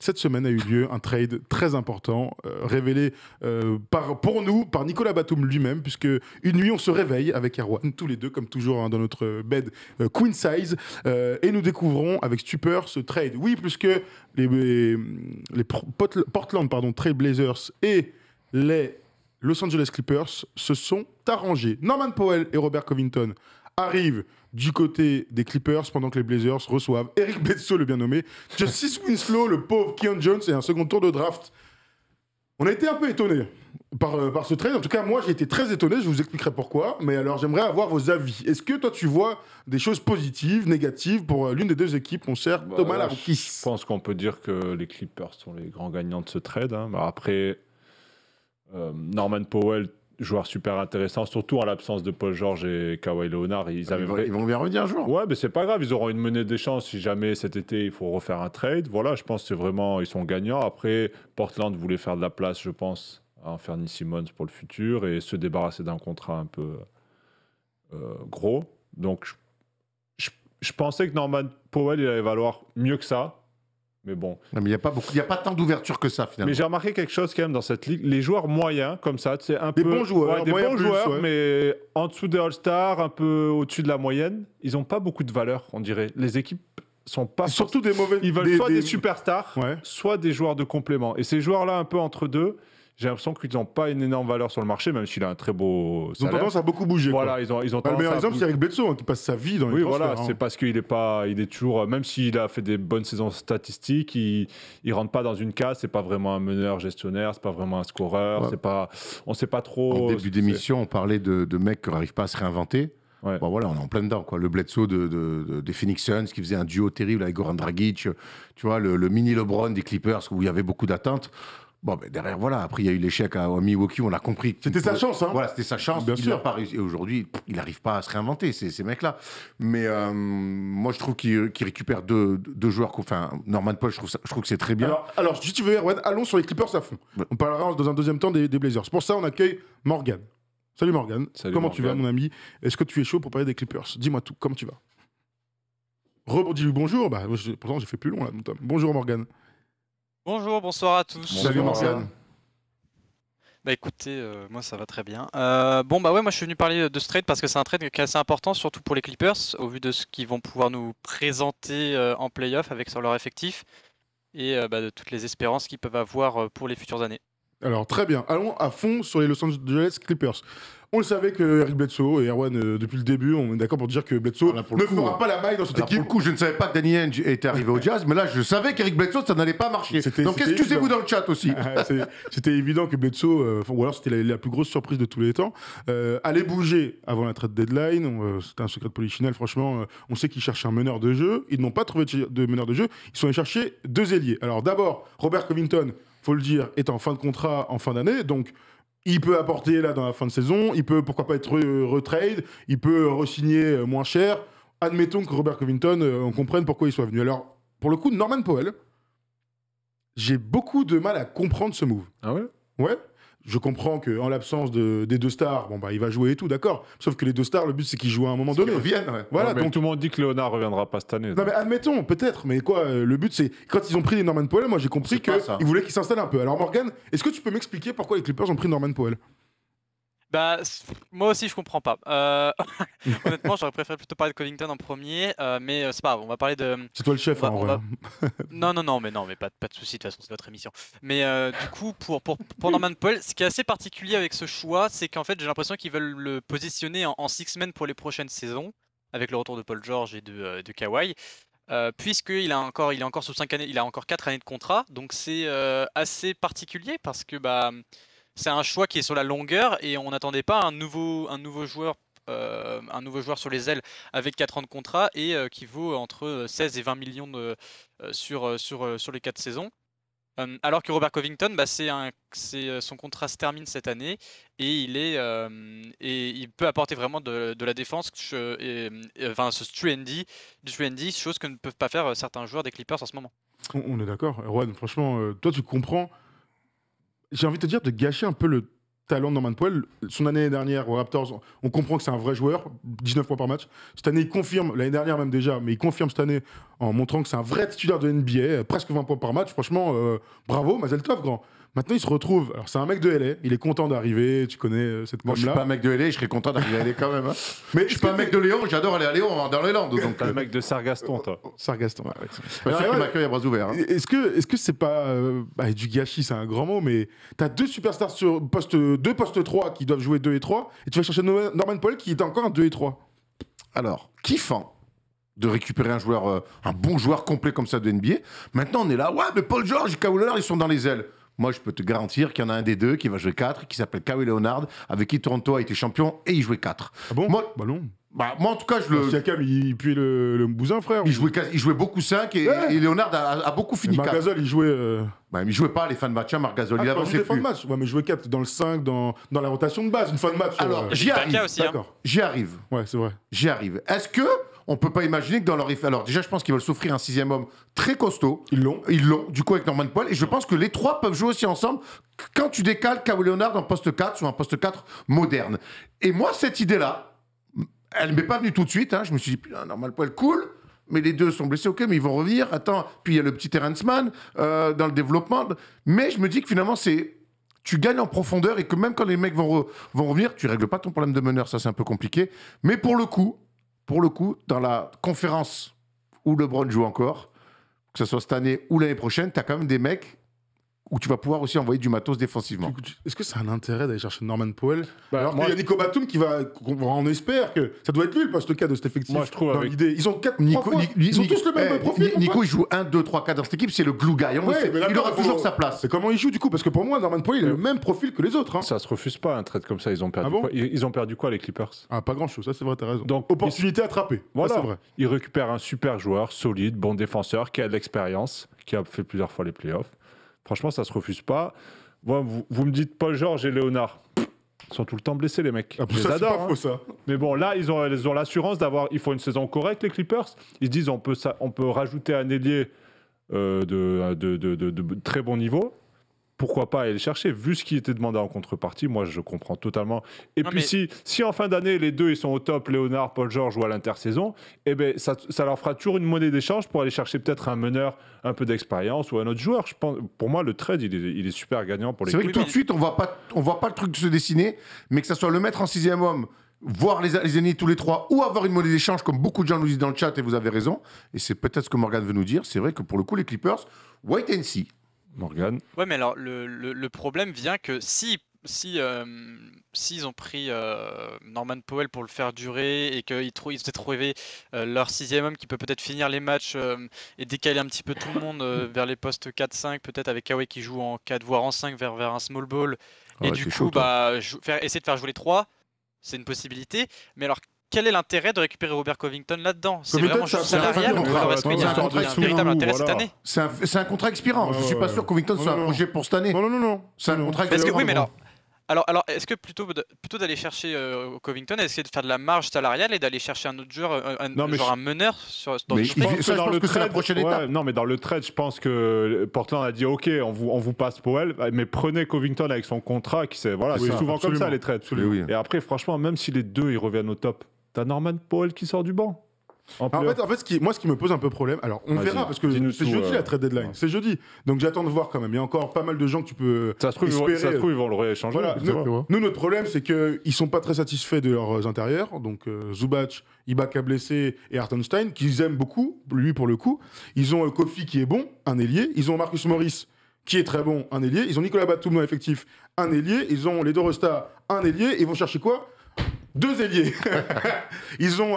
cette semaine a eu lieu un trade très important, révélé pour nous par Nicolas Batum lui-même, puisque une nuit on se réveille avec Erwan, tous les deux, comme toujours hein, dans notre bed queen size, et nous découvrons avec stupeur ce trade. Oui, puisque Portland Trail Blazers et les Los Angeles Clippers se sont arrangés. Norman Powell et Robert Covington arrivent du côté des Clippers pendant que les Blazers reçoivent Eric Bledsoe, le bien nommé, Justice Winslow, le pauvre Keon Jones et un second tour de draft. On a été un peu étonnés par ce trade. En tout cas, moi, j'ai été très étonné. Je vous expliquerai pourquoi. Mais alors, j'aimerais avoir vos avis. Est-ce que toi, tu vois des choses positives, négatives pour l'une des deux équipes, mon cher Thomas Larroukis? Je pense qu'on peut dire que les Clippers sont les grands gagnants de ce trade. Hein. Après, Norman Powell, joueur super intéressant, surtout en l'absence de Paul George et Kawhi Leonard. Ils vont bien revenir un jour. Ouais, mais c'est pas grave, ils auront une menée des chances si jamais cet été il faut refaire un trade. Voilà, je pense que c'est vraiment, ils sont gagnants. Après, Portland voulait faire de la place, je pense, à Anthony Simmons pour le futur et se débarrasser d'un contrat un peu gros. Donc, je pensais que Norman Powell il allait valoir mieux que ça. Mais bon. Non, mais il n'y a pas tant d'ouverture que ça, finalement. Mais j'ai remarqué quelque chose quand même dans cette ligue. Les joueurs moyens, comme ça, c'est un des peu... bons joueurs. Ouais, des bons joueurs, mais en dessous des All-Stars, un peu au-dessus de la moyenne. Ils n'ont pas beaucoup de valeur, on dirait. Les équipes sont pas... Surtout des mauvais... Ils veulent soit des superstars, soit des joueurs de complément. Et ces joueurs-là, un peu entre deux... J'ai l'impression qu'ils n'ont pas une énorme valeur sur le marché, même s'il a un très beau salaire. Ils ont tendance à beaucoup bouger. Voilà, quoi. ils ont le meilleur exemple, c'est Eric Bledsoe, hein, qui passe sa vie dans les transferts. Oui, voilà, c'est parce qu'il est toujours... Même s'il a fait des bonnes saisons statistiques, il ne rentre pas dans une case. Ce n'est pas vraiment un meneur gestionnaire, ce n'est pas vraiment un scoreur. On ne sait pas trop... En début d'émission, on parlait de mecs qui n'arrivent pas à se réinventer. Ouais. Bon, voilà, on est en plein dedans, quoi. Le Bledsoe des Phoenix Suns qui faisait un duo terrible avec Goran Dragic, tu vois, le mini LeBron des Clippers où il y avait beaucoup d'attentes. Bon, mais derrière, voilà, après il y a eu l'échec à Milwaukee, on a compris. C'était sa chance, hein. Voilà, c'était sa chance. Bien sûr. Il n'a pas réussi. Et aujourd'hui, il n'arrive pas à se réinventer, ces mecs-là. Mais moi, je trouve qu'il récupère deux joueurs. Enfin, Norman Powell, je trouve que c'est très bien. Alors, si tu veux, Erwan, allons sur les Clippers à fond. Ouais. On parlera dans un deuxième temps des Blazers. Pour ça, on accueille Morgan. Salut Morgan. Comment tu vas, mon ami? Est-ce que tu es chaud pour parler des Clippers? Dis-moi tout. Comment tu vas? Dis-lui bonjour. Bah, pourtant, j'ai fait plus long, là, mon Tom. Bonjour, Morgan. Bonjour, bonsoir à tous. Salut Morgan. Bah écoutez, moi ça va très bien. Moi je suis venu parler de ce trade parce que c'est un trade qui est assez important, surtout pour les Clippers, au vu de ce qu'ils vont pouvoir nous présenter en playoff avec sur leur effectif et de toutes les espérances qu'ils peuvent avoir pour les futures années. Alors très bien, allons à fond sur les Los Angeles Clippers. On le savait que Eric Bledsoe et Erwan, depuis le début, on est d'accord pour dire que Bledsoe ne fera pas la maille dans cette équipe. Pour le coup, je ne savais pas que Danny Ainge était arrivé au Jazz, mais là, je savais qu'Eric Bledsoe, ça n'allait pas marcher. Donc, excusez-vous dans le chat aussi. C'était évident que Bledsoe, ou alors c'était la plus grosse surprise de tous les temps, allait bouger avant la trade deadline. C'était un secret de polichinelle, franchement. On sait qu'ils cherchent un meneur de jeu. Ils n'ont pas trouvé de meneur de jeu. Ils sont allés chercher deux ailiers. Alors d'abord, Robert Covington, faut le dire, est en fin de contrat en fin d'année, donc il peut apporter là dans la fin de saison, il peut pourquoi pas être retrade, il peut re-signer moins cher. Admettons que Robert Covington, on comprenne pourquoi il soit venu. Alors, pour le coup, Norman Powell, j'ai beaucoup de mal à comprendre ce move. Ah ouais? Ouais. Je comprends qu'en l'absence des deux stars, il va jouer et tout, d'accord. Sauf que les deux stars, le but, c'est qu'ils jouent à un moment donné. Ils reviennent, ouais. Voilà, donc tout le monde dit que Leonard reviendra pas cette année. Non, mais admettons, peut-être. Mais quoi, le but, c'est... Quand ils ont pris les Norman Powell, moi, j'ai compris qu'ils voulaient qu'ils s'installent un peu. Alors, Morgan, est-ce que tu peux m'expliquer pourquoi les Clippers ont pris Norman Powell? Bah, moi aussi, je comprends pas. Honnêtement, j'aurais préféré plutôt parler de Covington en premier, mais c'est pas grave, on va parler de... C'est toi le chef, Non, mais pas de soucis, de toute façon, c'est votre émission. Mais du coup, pour Norman Powell, ce qui est assez particulier avec ce choix, c'est qu'en fait, j'ai l'impression qu'ils veulent le positionner en six-man pour les prochaines saisons, avec le retour de Paul George et de Kawhi, puisqu'il est encore sous 5 années, il a encore 4 années de contrat, donc c'est assez particulier parce que c'est un choix qui est sur la longueur et on n'attendait pas un nouveau joueur sur les ailes avec 4 ans de contrat et qui vaut entre 16 et 20 millions sur les 4 saisons. Alors que Robert Covington, son contrat se termine cette année et il peut apporter vraiment de la défense, ce 3&D, chose que ne peuvent pas faire certains joueurs des Clippers en ce moment. On est d'accord. Erwan, franchement, toi tu comprends, j'ai envie de te dire, de gâcher un peu talent de Norman Powell. Son année dernière aux Raptors, on comprend que c'est un vrai joueur, 19 points par match. Cette année, il confirme, l'année dernière même déjà, mais il confirme cette année en montrant que c'est un vrai titulaire de NBA, presque 20 points par match. Franchement, bravo, Mazel Tov, grand. Maintenant, il se retrouve. Alors, c'est un mec de LA. Il est content d'arriver. Tu connais cette Moi, je suis com-là. pas un mec de LA, je serais content d'arriver à LA quand même. Hein. Mais Je suis pas un mec de Léon, j'adore aller à Léon dans les Landes. Donc, T'es le mec de Sargaston, toi. Sargaston. pas sûr qu'il m'accueille à bras ouverts. Hein. Est-ce que c'est pas du gâchis, c'est un grand mot, mais t'as deux superstars sur deux postes 3 qui doivent jouer 2 et 3, et tu vas chercher Norman Powell qui est encore un 2 et 3. Alors, kiffant de récupérer un joueur, un bon joueur complet comme ça de NBA. Maintenant, on est là, ouais, mais Paul George et Kawhi Leonard, ils sont dans les ailes. Moi, je peux te garantir qu'il y en a un des deux qui va jouer 4, qui s'appelle Kawhi Leonard, avec qui Toronto a été champion, et il jouait 4. Ah bon? Moi, Bah non. moi, en tout cas, je le... Siakam, il puait le bousin, frère. Il jouait beaucoup 5 et Leonard a beaucoup fini 4. Marc il jouait. Bah, mais il jouait pas les fins de match, hein, Marc Gasol. Il pas avançait juste des fins de plus. match. Ouais, mais il jouait 4 dans le 5, dans la rotation de base, une fin de match. Alors, j'y Ibaka arrive. aussi, hein. D'accord. J'y arrive. Ouais, c'est vrai. J'y arrive. Est-ce que on peut pas imaginer que dans leur effet... Alors déjà, je pense qu'ils veulent s'offrir un 6e homme très costaud. Ils l'ont. Ils l'ont, du coup, avec Norman Powell. Et je pense que les trois peuvent jouer aussi ensemble quand tu décales Kawhi Leonard en poste 4 sur un poste 4 moderne. Et moi, cette idée-là, elle ne m'est pas venue tout de suite. Hein. Je me suis dit, putain, Norman Powell, cool. Mais les deux sont blessés, ok, mais ils vont revenir. Attends, puis il y a le petit Terrence Mann dans le développement. Mais je me dis que finalement, c'est... Tu gagnes en profondeur et que même quand les mecs vont revenir, tu règles pas ton problème de meneur. Ça, c'est un peu compliqué. Mais pour le coup, dans la conférence où LeBron joue encore, que ce soit cette année ou l'année prochaine, tu as quand même des mecs où tu vas pouvoir aussi envoyer du matos défensivement. Est-ce que c'est un intérêt d'aller chercher Norman Powell alors moi- qu'il y a Nico Batum on espère que ça doit être lui le poste 4 de cet effectif. Moi, je trouve dans avec- l'idée. Ils ont 4 Ils ont tous le même profil. Nico, il joue 1, 2, 3, 4 dans cette équipe, c'est le glue guy. On le sait. mais là, Il aura faut- toujours sa place. C'est comment il joue du coup? Parce que pour moi, Norman Powell, il a le même profil que les autres. Hein. Ça se refuse pas un trade comme ça. Ils ont perdu Ah bon quoi ils ont perdu quoi, les Clippers? Ah, pas grand chose, ça c'est vrai, t'as raison. Donc, Opportunité attrapée. Voilà. Ça, c'est vrai. Ils récupèrent un super joueur, solide, bon défenseur, qui a de l'expérience, qui a fait plusieurs fois les playoffs. Franchement, ça se refuse pas. Moi, vous me dites Paul George et Léonard. Ils sont tout le temps blessés, les mecs. Ah, Je les ça, c'est adore. pas hein. faux, ça. Mais bon, là, ils ont l'assurance d'avoir. Il faut une saison correcte, les Clippers. Ils se disent on peut rajouter un ailier de très bon niveau. Pourquoi pas aller le chercher? Vu ce qui était demandé en contrepartie, moi, je comprends totalement. Et Non, puis, mais- si en fin d'année, les deux, ils sont au top, Léonard, Paul George ou à l'intersaison, eh ben, ça leur fera toujours une monnaie d'échange pour aller chercher peut-être un meneur un peu d'expérience ou un autre joueur. Je pense, pour moi, le trade, il est super gagnant pour les C'est vrai que Clippers. tout de suite, on voit pas le truc se dessiner, mais que ça soit le mettre en 6e homme, voir les ennemis tous les trois, ou avoir une monnaie d'échange, comme beaucoup de gens nous disent dans le chat, et vous avez raison, et c'est peut-être ce que Morgan veut nous dire, c'est vrai que pour le coup, les Clippers, wait and see. Morgan. Ouais, mais alors le problème vient que s'ils ont pris Norman Powell pour le faire durer et qu'ils s'étaient trouvé leur 6e homme qui peut peut-être finir les matchs et décaler un petit peu tout le monde vers les postes 4-5, peut-être avec Kawhi qui joue en 4 voire en 5 vers un small ball, et Ouais, du c'est coup chaud, toi. essayer de faire jouer les 3, c'est une possibilité. Mais alors quel est l'intérêt de récupérer Robert Covington là-dedans? C'est Covington, vraiment c'est juste un salarial ou contrat, alors est-ce qu'il y a c'est un contrat un véritable intérêt cette voilà. année? C'est un contrat expirant. Je suis pas sûr que Covington soit un projet pour cette année. Non. C'est un Non. contrat Parce que expirant. oui, mais alors est-ce que plutôt d'aller chercher Covington, essayer de faire de la marge salariale et d'aller chercher un autre joueur, Non, mais un meneur dans Mais une il- équipe? ça, je pense que c'est la prochaine étape. Non, mais dans le trade, je pense que Portland a dit OK, on vous passe Powell, mais prenez Covington avec son contrat, qui c'est Oui, souvent comme absolument. ça les trades. Oui, oui. Et après, franchement, même si les deux ils reviennent au top, t'as Norman Powell qui sort du banc. En En playoff. fait, ce qui me pose un peu problème, alors on Vas-y, verra parce que dis-nous c'est tout, jeudi la trade deadline, ouais. c'est jeudi, donc j'attends de voir quand même. Il y a encore pas mal de gens que tu peux Ça se trouve, espérer. ils vont le rééchanger. Voilà, je sais pas. nous, notre problème, c'est qu'ils sont pas très satisfaits de leurs intérieurs. Donc, Zubac, Ibaka blessé et Hartenstein, qu'ils aiment beaucoup, lui pour le coup. Ils ont Kofi qui est bon, un ailier. Ils ont Marcus Morris qui est très bon, un ailier. Ils ont Nicolas Batum dans l'effectif, un ailier. Ils ont les deux Resta, un ailier. Ils vont chercher quoi? 2 ailiers. Ils ont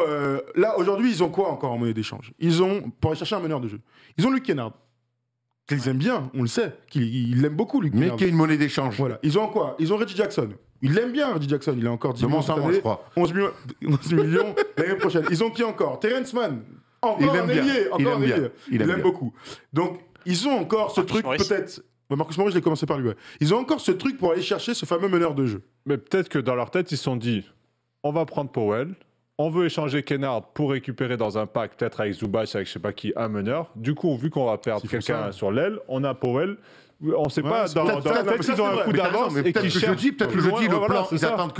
là aujourd'hui, ils ont quoi encore en monnaie d'échange? Ils ont pour aller chercher un meneur de jeu. Ils ont Luke Kennard. Qu'ils aiment bien, on le sait. Ils l'aiment beaucoup, Luke Mais Kennard. qui a une monnaie d'échange. Voilà. Ils ont quoi? Ils ont Reggie Jackson. Ils l'aiment bien, Reggie Jackson. Il a encore 10 De millions mon cette sang, moi, année. je crois. 11 millions l'année prochaine. Ils ont qui encore? Terrence Mann. Il Encore l'aime un bien. ailier. Il Encore un aime bien. ailier. Il Il aime l'aime bien. beaucoup. Donc, ils ont encore ce Marcus truc, Morris. peut-être. Ouais, Marcus Morris, je l'ai commencé par lui. Ouais. Ils ont encore ce truc pour aller chercher ce fameux meneur de jeu. Mais peut-être que dans leur tête, ils se sont dit on va prendre Powell, on veut échanger Kennard pour récupérer dans un pack, peut-être avec Zubac, avec je sais pas qui, un meneur. Du coup, vu qu'on va perdre S'ils font quelqu'un ça. sur l'aile, on a Powell. On ne sait Ouais, pas. c'est peut-être ça, Peut-être qu'ils ont un coup Mais t'as raison, d'avance mais et peut-être qu'ils que cherchent. jeudi, peut-être le loin. jeudi, le Voilà, plan, c'est ils ça. attendent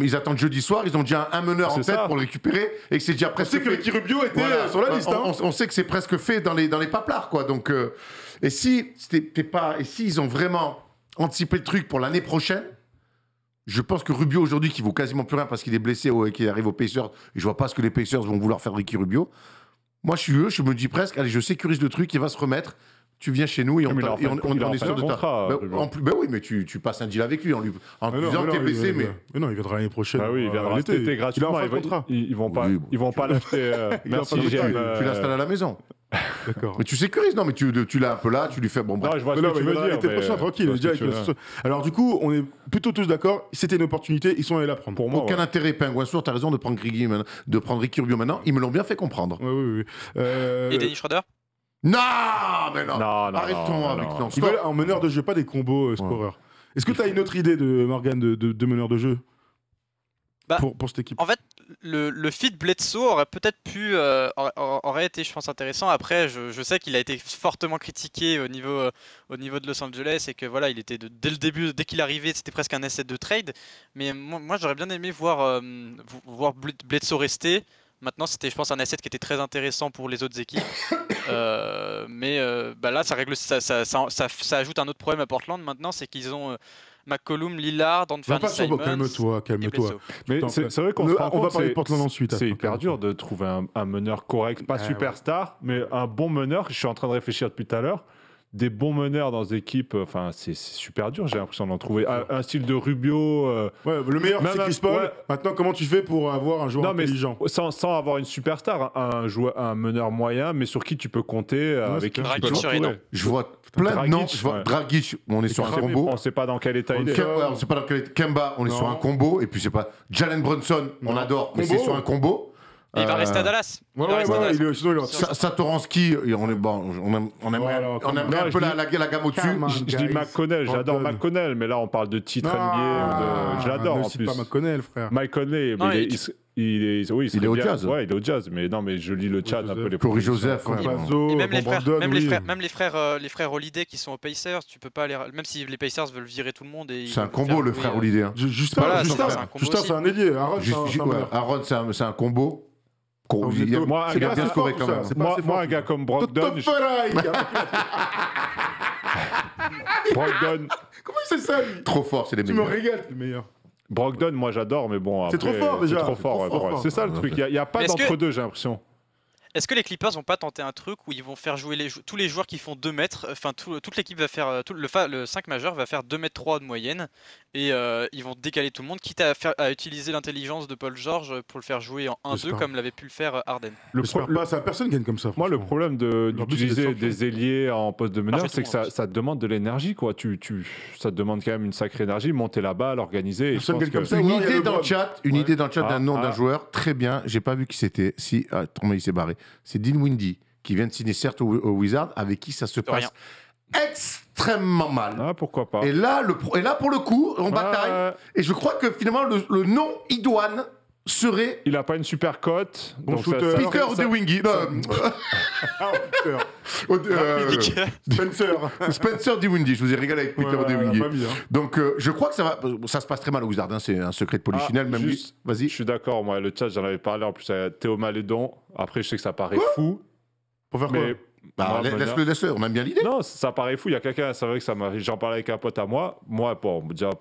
ils attendent jeudi soir, ils ont déjà un meneur en C'est tête ça. pour le récupérer et que c'est déjà On presque sait que fait. Ricky Rubio était Voilà. sur la liste. hein. On sait que c'est presque fait dans les paplards, quoi. Donc, et si ils ont vraiment anticipé le truc pour l'année prochaine, je pense que Rubio aujourd'hui, qui vaut quasiment plus rien parce qu'il est blessé et qu'il arrive aux Pacers, et je vois pas ce que les Pacers vont vouloir faire de Ricky Rubio. Moi, je me dis presque, allez, je sécurise le truc, il va se remettre. Tu viens chez nous et on Mais il en fait- il en est fait sûr un de ta. contrat, Rubio. Oui, mais tu passes un deal avec lui en Mais non, disant que t'es blessé, mais. mais non, il viendra l'année prochaine. Bah oui, il viendra cet été gratuitement. Il a un contrat. Ils vont pas, Oui, bon, ils vont pas l'acheter. Il a Merci, pas de j'aime. contrat, Tu l'installes à la maison. D'accord. Mais tu sécurises, non, mais tu l'as un peu là, tu lui fais bon, bref. Non, je vois ce Non, que tu mais veux dire. l'été prochain, tranquille. je vois ce déjà, que tu veux dire. Alors, du coup, on est plutôt tous d'accord. C'était une opportunité. Ils sont allés la prendre. Pour moi, Aucun ouais. intérêt, Pingouin Sourd, t'as raison de prendre Ricky Rubio maintenant. Ils me l'ont bien fait comprendre. Oui, oui, oui. Et Dennis Schroeder? Non, mais non. Non, non, Arrêtons non, avec non. non, Ils stop. veulent un meneur de jeu, pas des combos scoreurs. Est-ce que tu as une autre idée de Morgan de meneur de jeu Bah, pour cette équipe? En fait, le fit Bledsoe aurait peut-être aurait été, je pense, intéressant. Après, je sais qu'il a été fortement critiqué au niveau de Los Angeles et que voilà, il était dès le début, dès qu'il arrivait, c'était presque un asset de trade. Mais moi j'aurais bien aimé voir Bledsoe rester. Maintenant, c'était, je pense, un asset qui était très intéressant pour les autres équipes. Mais là, ça règle, ça ajoute un autre problème à Portland. Maintenant, c'est qu'ils ont McCollum, Lillard, Va Anthony pas sur Simons. calme-toi, et calme-toi. Bledsoe. Mais Putain, c'est vrai qu'on se rend on va compte parler de c'est- Portland ensuite. C'est attends, hyper calme-toi. dur de trouver un meneur correct, pas Ouais, superstar, mais un bon meneur. Je suis en train de réfléchir depuis tout à l'heure. Des bons meneurs dans des équipes, enfin, c'est super dur, j'ai l'impression d'en trouver. Un style de Rubio. Ouais, le meilleur, Même c'est Chris un- Paul. ouais. Maintenant, comment tu fais pour avoir un joueur Non, mais intelligent? sans avoir une superstar, un meneur moyen, mais sur qui tu peux compter, avec qui tu Dragic peux sur l'entourer. Eno. Je vois plein de Dragic, noms. Je vois ouais. Dragic, on est sur un combo. On ne sait pas dans quel état il est. On sait pas dans quel Kemba, on est Non. sur un combo. Et puis c'est pas Jalen Brunson, on Non. adore, mais Combo. c'est sur un combo. Et il va rester à Dallas. Ouais, Il va rester à Dallas. sinon, il aura- Satoransky, on est bon, on aime Voilà, on comme- aimerait non, un peu je la gamme au-dessus. Calme, Je dis guys. McConnell, j'adore Brogdon. McConnell, mais là on parle de titre NBA, je l'adore ne en cite plus. pas McConnell, frère. Mike Conley, Non, mais mais oui, Il est au bien. Jazz. Ouais, il est au jazz, mais non, mais je lis le chat un Joseph. peu les Corey propositions. Joseph, ouais. Campazzo, Et même les Van frères, Brandon, oui. les frères Holiday qui sont aux Pacers, tu peux pas même si les Pacers veulent virer tout le monde et C'est un combo, le frère Holiday. hein. Justin, Voilà, Justin, c'est un combo Justin, aussi. c'est un ailier. Aaron, c'est un Ouais, meneur. Aaron, c'est un combo. vous êtes Il y a- tôt. Moi, un C'est gars pas bien assez scoré fort, quand tout ça, même. c'est pas Moi, assez moi, fort, un gars tout comme Brogdon, Brogdon, Comment il sait ça, lui? Trop fort, c'est les Tu me meilleurs. régales, le meilleur. Brogdon, moi j'adore, mais bon, C'est après, trop fort, déjà. C'est trop C'est fort, trop ouais, fort. c'est ça le Ah, truc. Il n'y a pas Mais est-ce que- d'entre-deux, j'ai l'impression. Est-ce que les Clippers vont pas tenter un truc où ils vont faire jouer tous les joueurs qui font 2 mètres, enfin toute l'équipe va faire, le 5 majeur va faire 2 mètres 3 de moyenne et ils vont décaler tout le monde, quitte à utiliser l'intelligence de Paul George pour le faire jouer en 1-2 J'espère. comme l'avait pu le faire Harden. J'espère pas, ça, personne gagne comme ça. Moi, le franchement. problème Leur but, c'est d'utiliser d'être champion. des ailiers en poste de meneur, Marcher c'est tout que le monde. ça te demande de l'énergie, quoi. Ça te demande quand même une sacrée énergie, monter la balle, organiser. Et je Personne pense gagne comme que... ça. Une Ouais, il y a idée le dans le Bron. chat, Ouais. d'un nom d'un Ah. joueur, très bien, j'ai pas vu qui c'était. Si, attends, mais il s'est barré. C'est Dinwiddie, qui vient de signer certes au Wizard, avec qui ça se De rien. passe extrêmement mal. Ah, pourquoi pas. Et là, pour le coup, on bataille. Ouais, Et je crois que finalement, le nom idoine serait il a pas une super cote. Bon donc ça- shooter. ça- Peter ça- Dinwiddie. Ah, Peter. Spencer. Spencer Dinwiddie. Je vous ai régalé avec Peter Ouais, Dinwiddie. la famille, hein. Donc, je crois que ça se passe très mal au Wizard. Hein, c'est un secret de polichinelle, Ah, même lui. juste- Vas-y. Je suis d'accord, moi, le chat, j'en avais parlé en plus à Théo Malédon. Après, je sais que ça paraît fou, Pour faire quoi? mais. Bah, moi, meneur- laisse-le. On aime bien l'idée. Non, ça paraît fou. Il y a quelqu'un, c'est vrai que j'en parlais avec un pote à moi. Moi, bon, déjà,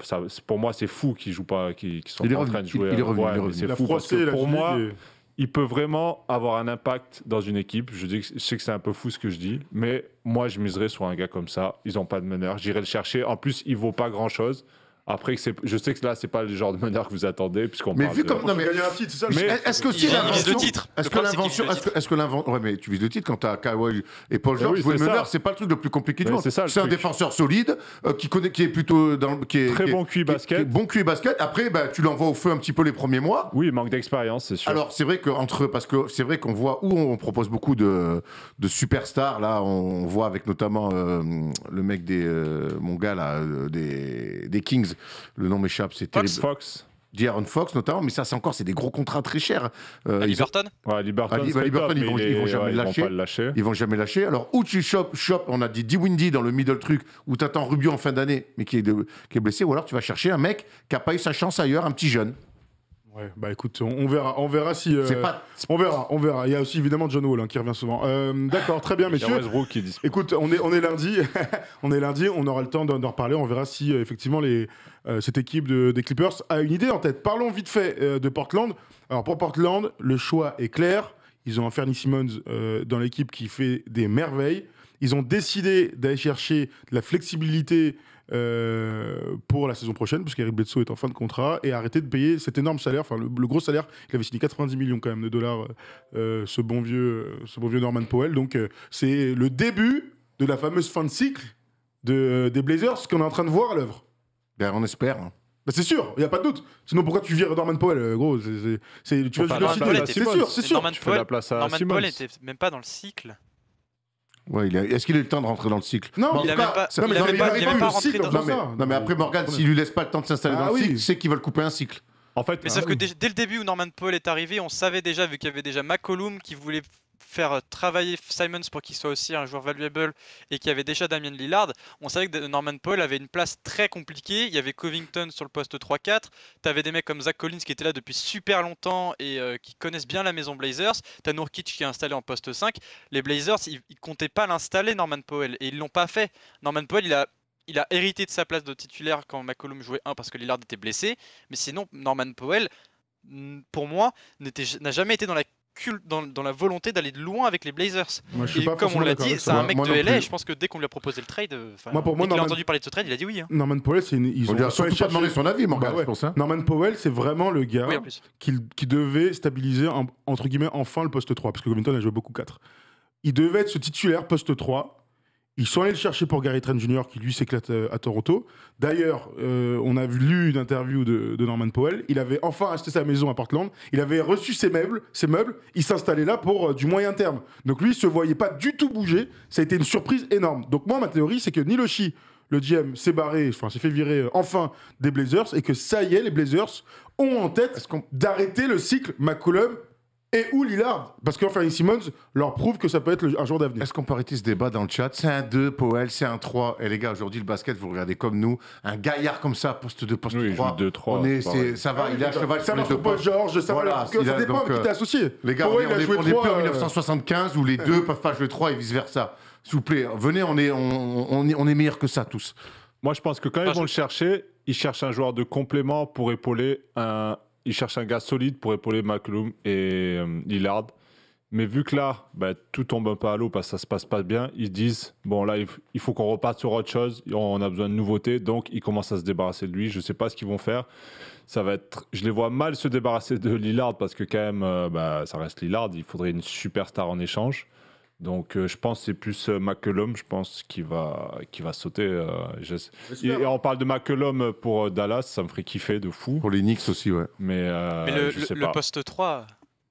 pour moi, c'est fou qu'ils jouent pas, qu'ils sont Il est pas en revenu, train de jouer. il est revenu, Ouais, il est mais revenu. c'est Il a fou parce froissé que la pour G-League moi, et- il peut vraiment avoir un impact dans une équipe. Je sais que c'est un peu fou ce que je dis, mais moi, je miserais sur un gars comme ça. Ils n'ont pas de meneur. J'irai le chercher. En plus, il vaut pas grand-chose. Après, je sais que là, c'est pas le genre de meneur que vous attendez, puisqu'on Mais parle vu de- comme- non, mais- gagner un titre, c'est ça le Mais- truc. Est-ce que aussi Il vise le l'invention. titre. Est-ce Le que problème, c'est qu'il l'invention. vise le Est-ce que l'invention. Ouais, mais tu vises le titre quand t'as Kawhi et Paul Mais George. oui, Jouer le c'est meneur, ça. c'est pas le truc le plus compliqué du Mais monde. c'est ça, le C'est un truc. défenseur solide, qui est plutôt. Très bon QI basket. Bon QI basket. Après, bah, tu l'envoies au feu un petit peu les premiers mois. Oui, il manque d'expérience, c'est sûr. Alors, c'est vrai parce que c'est vrai qu'on voit où on propose beaucoup de superstars. Là, on voit avec notamment le mec mon gars là, des Kings. Le nom m'échappe, c'est terrible. Fox. D'Aaron Fox notamment, mais ça c'est des gros contrats très chers. Liberton. Ouais, Liberton, Liberton, ils vont jamais pas le lâcher. Ils vont jamais lâcher. Alors, où tu chopes, on a dit Windy dans le middle truc, où tu attends Rubio en fin d'année, mais qui est blessé, ou alors tu vas chercher un mec qui n'a pas eu sa chance ailleurs, un petit jeune. Ouais, bah écoute, on verra si. On verra. Il y a aussi évidemment John Wall qui revient souvent. D'accord, très bien, messieurs. Écoute, on est lundi, on aura le temps d'en reparler. On verra si effectivement cette équipe des Clippers a une idée en tête. Parlons vite fait de Portland. Alors pour Portland, le choix est clair. Ils ont Anthony Simmons dans l'équipe qui fait des merveilles. Ils ont décidé d'aller chercher de la flexibilité pour la saison prochaine, puisqu'Eric Bledsoe est en fin de contrat, et arrêter de payer cet énorme salaire, enfin le gros salaire. Il avait signé 90 millions quand même de dollars, ce bon vieux Norman Powell. Donc c'est le début de la fameuse fin de cycle des Blazers qu'on est en train de voir à l'œuvre. Ben, on espère. Bah c'est sûr, il n'y a pas de doute. Sinon pourquoi tu vires Norman Powell, gros tu vas juste le citer. C'est sûr. Norman Powell n'était même pas dans le cycle. Ouais, est-ce qu'il a eu le temps de rentrer dans le cycle? Non, il n'avait pas rentré dans le cycle. Non, mais après, Morgan, s'il lui laisse pas le temps de s'installer dans le cycle, c'est qu'ils veulent couper un cycle. En fait, mais sauf que dès le début où Norman Powell est arrivé, on savait déjà, vu qu'il y avait déjà McCollum qui voulait faire travailler Simons pour qu'il soit aussi un joueur valuable et qu'il y avait déjà Damian Lillard, on savait que Norman Powell avait une place très compliquée. Il y avait Covington sur le poste 3-4, tu avais des mecs comme Zach Collins qui étaient là depuis super longtemps et qui connaissent bien la maison Blazers, tu as Nurkic qui est installé en poste 5. Les Blazers, ils comptaient pas l'installer Norman Powell et ils l'ont pas fait. Norman Powell, il a hérité de sa place de titulaire quand McCollum jouait 1 parce que Lillard était blessé, mais sinon Norman Powell, pour moi, n'a jamais été dans la volonté d'aller loin avec les Blazers. Moi, et comme on l'a dit, c'est un mec de LA. Je pense que dès qu'on lui a proposé le trade, pour moi, dès qu'il a entendu parler de ce trade, il a dit oui. Norman Powell, ils ont surtout pas demandé son avis, Morgan, pour ça. Norman Powell, c'est vraiment le gars qui devait stabiliser entre guillemets enfin le poste 3, parce que Covington a joué beaucoup 4. Il devait être ce titulaire poste 3. Ils sont allés le chercher pour Gary Trent Jr. qui lui s'éclate à Toronto. D'ailleurs, on a lu une interview de Norman Powell. Il avait enfin acheté sa maison à Portland. Il avait reçu ses meubles. Il s'installait là pour du moyen terme. Donc lui, il se voyait pas du tout bouger. Ça a été une surprise énorme. Donc moi, ma théorie, c'est que Niloshi, le GM, s'est fait virer enfin des Blazers et que ça y est, les Blazers ont en tête d'arrêter le cycle McCollum et ou Lillard, parce qu'Anthony Simmons leur prouve que ça peut être un joueur d'avenir. Est-ce qu'on peut arrêter ce débat dans le chat? C'est un 2, Powell, c'est un 3. Et les gars, aujourd'hui, le basket, vous regardez comme nous. Un gaillard comme ça, poste 2, poste 3. 2-3. Ça va, il est à cheval sur les deux postes. Georges, ça dépend qui t'es associé. Les gars, on est plus en 1975 où les deux peuvent pas jouer 3 et vice-versa. S'il vous plaît, venez, on est meilleurs que ça, tous. Moi, je pense que quand ils vont le chercher, ils cherchent un joueur de complément pour épauler Ils cherchent un gars solide pour épauler McCollum et Lillard. Mais vu que là, tout tombe un peu à l'eau parce que ça se passe pas bien, ils disent, bon là, il faut qu'on reparte sur autre chose, on a besoin de nouveautés, donc ils commencent à se débarrasser de lui. Je sais pas ce qu'ils vont faire. Je les vois mal se débarrasser de Lillard parce que quand même, ça reste Lillard, il faudrait une superstar en échange. Donc je pense que c'est plus McCollum, je pense, qui va sauter. Et on parle de McCollum pour Dallas, ça me ferait kiffer de fou. Pour les Knicks aussi, ouais. Mais le poste 3,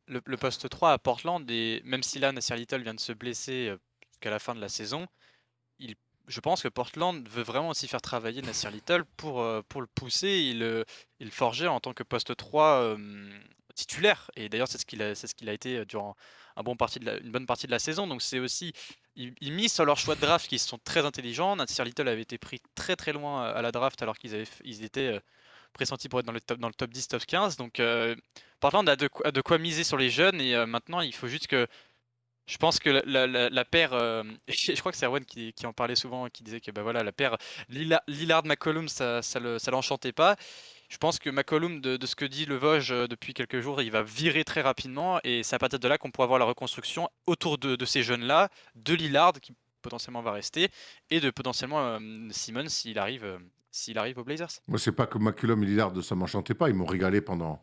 le poste 3 à Portland, et même si là Nassir Little vient de se blesser jusqu'à la fin de la saison, je pense que Portland veut vraiment aussi faire travailler Nassir Little pour le pousser et le forger en tant que poste 3 titulaire. Et d'ailleurs c'est ce qu'il a été durant une bonne partie de la saison. Donc c'est aussi, ils misent sur leurs choix de draft qui sont très intelligents. Nassir Little avait été pris très très loin à la draft alors qu'ils étaient pressentis pour être dans le top 10, top 15. Donc Portland a de quoi miser sur les jeunes et maintenant il faut juste que, je pense que la paire, je crois que c'est Erwan qui en parlait souvent, qui disait que la paire Lillard-McCollum ça l'enchantait pas. Je pense que McCollum, de ce que dit le Vosges depuis quelques jours, il va virer très rapidement et c'est à partir de là qu'on pourra voir la reconstruction autour de ces jeunes-là, de Lillard qui potentiellement va rester et de potentiellement Simmons s'il arrive aux Blazers. Moi, c'est pas que McCollum et Lillard, ça m'enchantait pas. Ils m'ont régalé pendant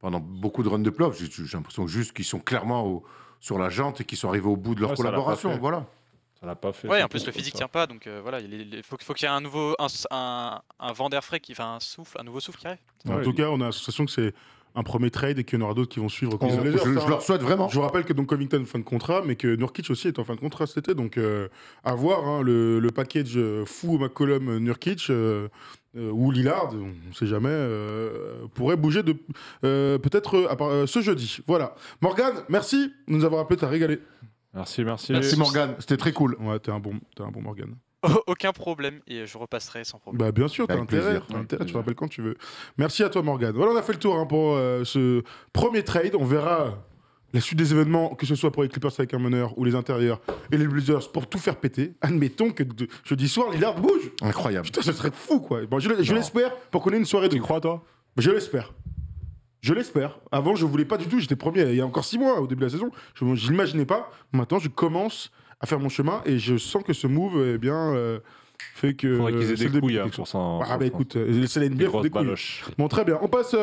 beaucoup de runs de playoffs. J'ai l'impression juste qu'ils sont clairement sur la jante et qu'ils sont arrivés au bout de leur collaboration. Voilà. Ça l'a pas fait. Ouais, en plus le physique tient pas, donc voilà, il faut qu'il y ait un nouveau un vent d'air frais un nouveau souffle qui arrive. En tout cas, on a l'impression que c'est un premier trade et qu'il y en aura d'autres qui vont suivre. Je leur souhaite vraiment. Je vous rappelle que donc Covington est en fin de contrat, mais que Nurkic aussi est en fin de contrat cet été. Donc à voir le package fou McCollum Nurkic. ou Lillard, on ne sait jamais, pourrait bouger peut-être ce jeudi. Voilà. Morgane, merci de nous avoir appelé, t'as régalé. Merci. Merci Morgane, c'était très cool. Ouais, t'es un bon Morgane. Aucun problème, et je repasserai sans problème. Bah bien sûr, t'as Avec intérêt, plaisir. tu rappelles quand tu veux. Merci à toi Morgane. Voilà, on a fait le tour hein, pour ce premier trade. On verra la suite des événements, que ce soit pour les Clippers avec un meneur ou les intérieurs et les Blazers pour tout faire péter. Admettons que jeudi soir, Lillard bouge. Incroyable. Putain, ce serait fou quoi. Bon, je l'espère pour qu'on ait une soirée de Tu ouf. crois, toi? Je l'espère. Je l'espère. Avant, je voulais pas du tout. J'étais premier il y a encore 6 mois au début de la saison. Je l'imaginais pas. Maintenant, je commence à faire mon chemin et je sens que ce move, eh bien, fait que. Faudrait qu'ils aient c'est le des début couilles de hein, quelque pour chose. s'en. Ah bah écoute, c'est la NBA, des faut grosses des couilles. baloches. Bon, très bien. On passe